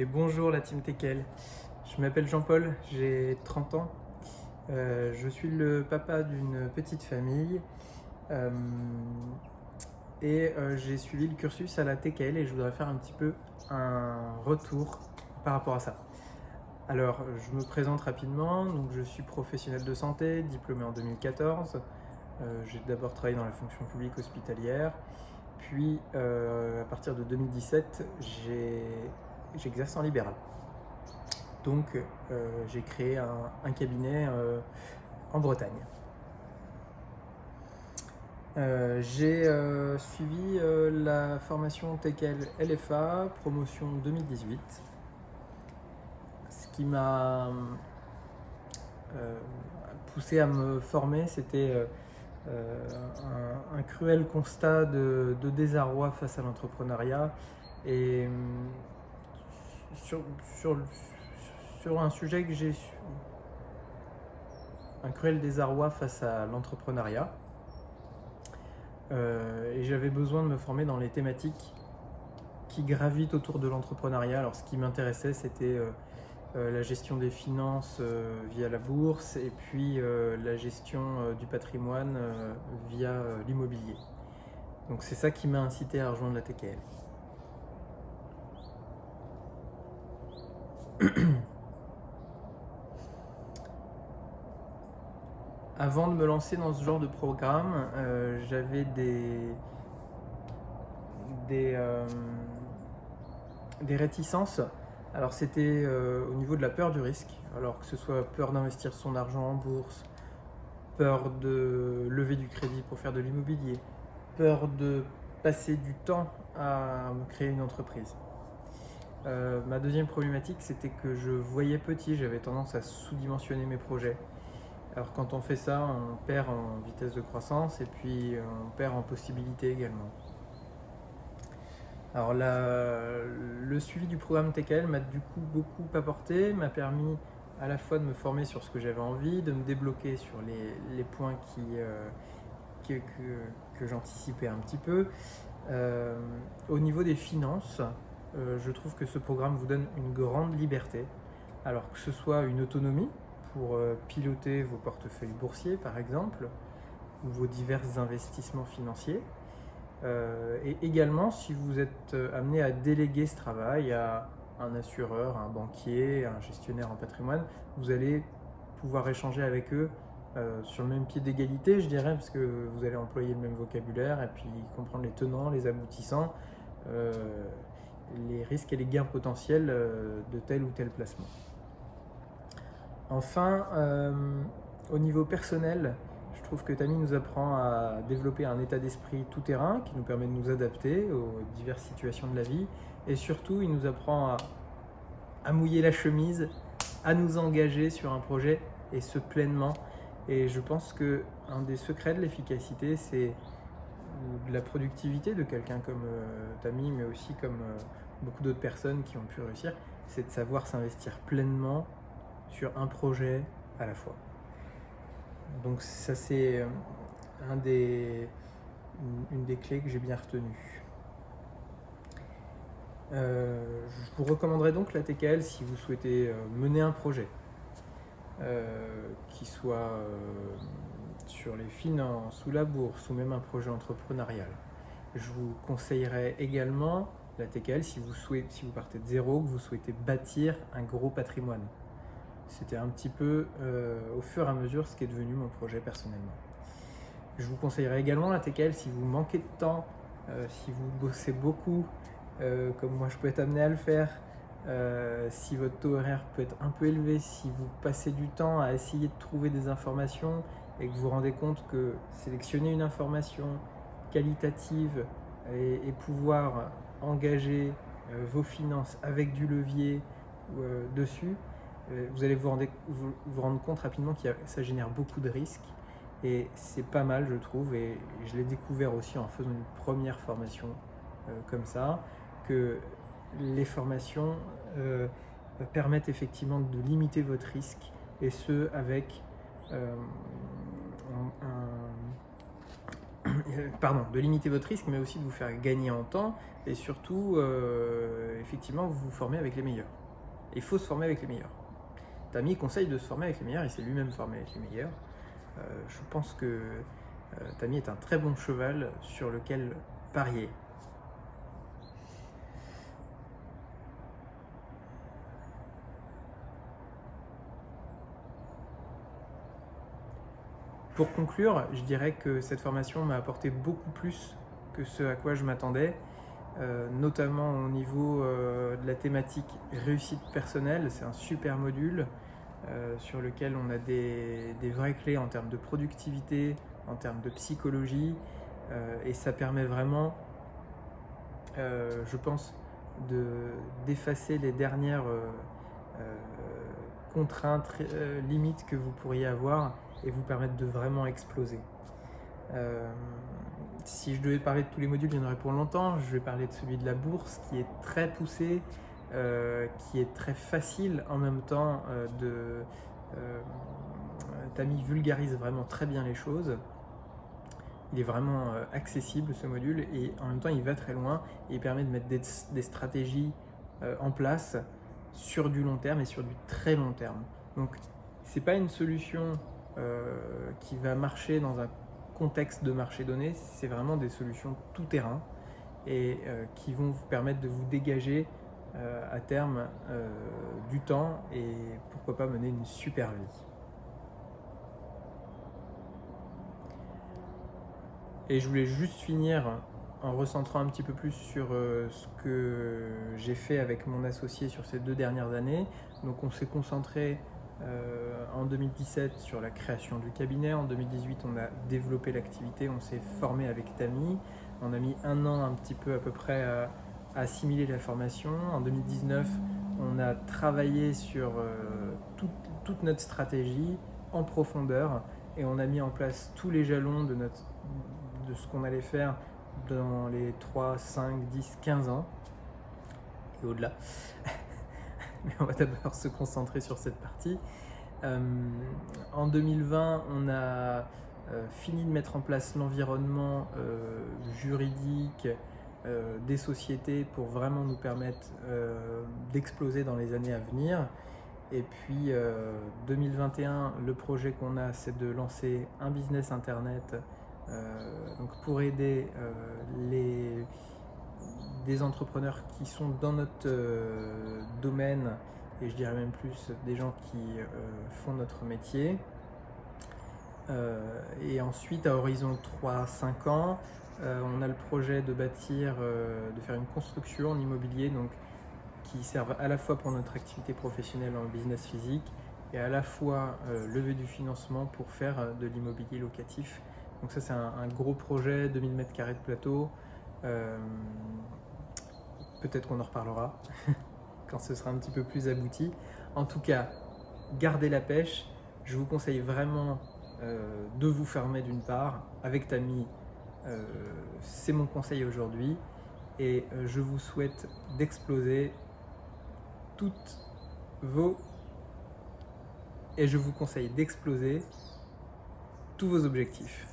Et bonjour la team Tekel. Je m'appelle Jean-Paul, j'ai 30 ans. Je suis le papa d'une petite famille j'ai suivi le cursus à la Tekel et je voudrais faire un petit peu un retour par rapport à ça. Alors, je me présente rapidement. Donc, je suis professionnel de santé, diplômé en 2014. J'ai d'abord travaillé dans la fonction publique hospitalière. Puis, à partir de 2017, j'exerce en libéral. Donc, j'ai créé un cabinet en Bretagne. J'ai suivi la formation Tekel LFA, promotion 2018. Ce qui m'a poussé à me former, c'était un cruel constat de désarroi face à l'entrepreneuriat et sur un sujet que j'ai un cruel désarroi face à l'entrepreneuriat et j'avais besoin de me former dans les thématiques qui gravitent autour de l'entrepreneuriat. Alors ce qui m'intéressait, c'était la gestion des finances via la bourse et puis la gestion du patrimoine via l'immobilier. Donc c'est ça qui m'a incité à rejoindre la TKL. Avant de me lancer dans ce genre de programme, j'avais des réticences. Alors c'était au niveau de la peur du risque, alors que ce soit peur d'investir son argent en bourse, peur de lever du crédit pour faire de l'immobilier, peur de passer du temps à créer une entreprise. Ma deuxième problématique, c'était que je voyais petit, j'avais tendance à sous-dimensionner mes projets. Alors quand on fait ça, on perd en vitesse de croissance et puis on perd en possibilités également. Alors le suivi du programme TKL m'a du coup beaucoup apporté, m'a permis à la fois de me former sur ce que j'avais envie, de me débloquer sur les points que j'anticipais un petit peu. Au niveau des finances, je trouve que ce programme vous donne une grande liberté, alors que ce soit une autonomie pour piloter vos portefeuilles boursiers par exemple, ou vos divers investissements financiers. Et également, si vous êtes amené à déléguer ce travail à un assureur, un banquier, un gestionnaire en patrimoine, vous allez pouvoir échanger avec eux sur le même pied d'égalité, je dirais, parce que vous allez employer le même vocabulaire et puis comprendre les tenants, les aboutissants, les risques et les gains potentiels de tel ou tel placement. Enfin, au niveau personnel, je trouve que Tami nous apprend à développer un état d'esprit tout-terrain qui nous permet de nous adapter aux diverses situations de la vie. Et surtout, il nous apprend à mouiller la chemise, à nous engager sur un projet et ce pleinement. Et je pense qu'un des secrets de l'efficacité, c'est de la productivité de quelqu'un comme Tami, mais aussi comme beaucoup d'autres personnes qui ont pu réussir, c'est de savoir s'investir pleinement sur un projet à la fois. Donc ça c'est une des clés que j'ai bien retenues. Je vous recommanderais donc la TKL si vous souhaitez mener un projet qui soit sur les finances ou la bourse ou même un projet entrepreneurial. Je vous conseillerais également la TKL si vous partez de zéro, que vous souhaitez bâtir un gros patrimoine. C'était un petit peu au fur et à mesure ce qui est devenu mon projet personnellement. Je vous conseillerais également la TKL si vous manquez de temps, si vous bossez beaucoup, comme moi je peux être amené à le faire, si votre taux horaire peut être un peu élevé, si vous passez du temps à essayer de trouver des informations et que vous vous rendez compte que sélectionner une information qualitative et pouvoir engager vos finances avec du levier dessus, vous allez vous rendre compte rapidement que ça génère beaucoup de risques et c'est pas mal je trouve, et je l'ai découvert aussi en faisant une première formation comme ça, que les formations permettent effectivement de limiter votre risque, et ce avec de limiter votre risque, mais aussi de vous faire gagner en temps et surtout, effectivement, vous vous formez avec les meilleurs. Et il faut se former avec les meilleurs. Tammy conseille de se former avec les meilleurs, il s'est lui-même formé avec les meilleurs. Je pense que Tammy est un très bon cheval sur lequel parier. Pour conclure, je dirais que cette formation m'a apporté beaucoup plus que ce à quoi je m'attendais, notamment au niveau de la thématique réussite personnelle. C'est un super module sur lequel on a des vraies clés en termes de productivité, en termes de psychologie, et ça permet vraiment, je pense, d'effacer les dernières contraintes, limites que vous pourriez avoir et vous permettre de vraiment exploser. Si je devais parler de tous les modules, il y en aurait pour longtemps. Je vais parler de celui de la bourse qui est très poussé, qui est très facile en même temps. Tammy vulgarise vraiment très bien les choses. Il est vraiment accessible ce module et en même temps il va très loin et il permet de mettre des stratégies en place sur du long terme et sur du très long terme. Donc c'est pas une solution qui va marcher dans un contexte de marché donné, c'est vraiment des solutions tout terrain et qui vont vous permettre de vous dégager à terme du temps et pourquoi pas mener une super vie. Et je voulais juste finir en recentrant un petit peu plus sur ce que j'ai fait avec mon associé sur ces 2 dernières années. Donc on s'est concentré en 2017 sur la création du cabinet. En 2018, on a développé l'activité, on s'est formé avec Tammy. On a mis 1 an un petit peu à peu près à assimiler la formation. En 2019, on a travaillé sur toute notre stratégie en profondeur et on a mis en place tous les jalons de ce qu'on allait faire dans les 3, 5, 10, 15 ans et au-delà. Mais on va d'abord se concentrer sur cette partie. En 2020, on a fini de mettre en place l'environnement juridique des sociétés pour vraiment nous permettre d'exploser dans les années à venir. Et puis 2021, le projet qu'on a, c'est de lancer un business internet donc pour aider des entrepreneurs qui sont dans notre domaine et je dirais même plus des gens qui font notre métier. Et ensuite à horizon 3-5 ans, on a le projet de bâtir, de faire une construction en immobilier donc, qui servent à la fois pour notre activité professionnelle en business physique et à la fois lever du financement pour faire de l'immobilier locatif. Donc ça c'est un gros projet, 2000 m² de plateau. Peut-être qu'on en reparlera quand ce sera un petit peu plus abouti. En tout cas, gardez la pêche. Je vous conseille vraiment de vous former d'une part. Avec Tammy, c'est mon conseil aujourd'hui. Et je vous souhaite d'exploser et je vous conseille d'exploser tous vos objectifs.